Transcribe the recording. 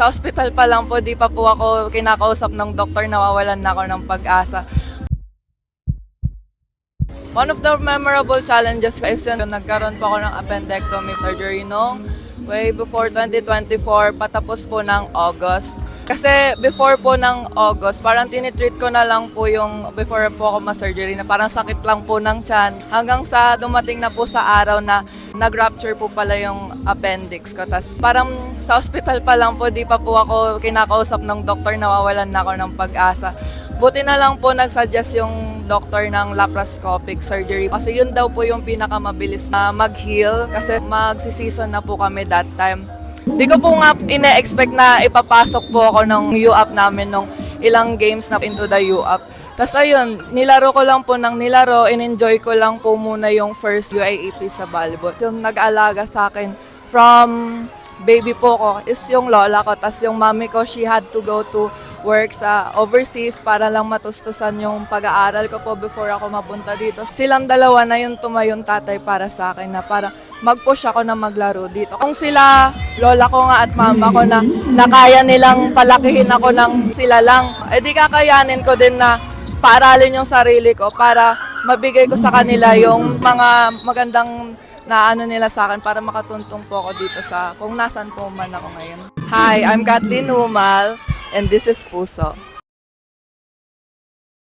sa ospital pa lang po, di pa po ako kinakausap ng doktor, nawawalan na ako ng pag-asa. One of the memorable challenges is yun, nagkaroon po ako ng appendectomy surgery noong way before 2024, patapos po ng August. Kasi before po ng August, parang tinitreat ko na lang po yung before po ako ma-surgery na parang sakit lang po ng tiyan. Hanggang sa dumating na po sa araw na nag-rupture po pala yung appendix ko. Tas parang sa hospital pa lang po, di pa po ako kinakausap ng doktor, nawawalan na ako ng pag-asa. Buti na lang po nag-suggest yung doctor ng laparoscopic surgery kasi yun daw po yung pinakamabilis na mag-heal kasi magsi-season na po kami that time. Di ko po nga ine-expect na ipapasok po ako ng UAP namin nung ilang games na into the UAP. Tapos ayun, nilaro ko lang po ng nilaro, in-enjoy ko lang po muna yung first UAAP sa volleyball. Yung nag-alaga sa akin from baby po ko is yung lola ko. Tapos yung mami ko, she had to go to work sa overseas para lang matustusan yung pag-aaral ko po before ako mapunta dito. Silang dalawa na yung tumayong tatay para sa akin na para mag-push ako na maglaro dito. Kung sila, lola ko nga at mama ko na kaya nilang palakihin ako ng sila lang, edi kakayanin ko din na paaralin yung sarili ko para mabigay ko sa kanila yung mga magandang na ano nila sa akin para makatuntong po ako dito sa kung nasan po man ako ngayon. Hi, I'm Kathleen Umal and this is Puso.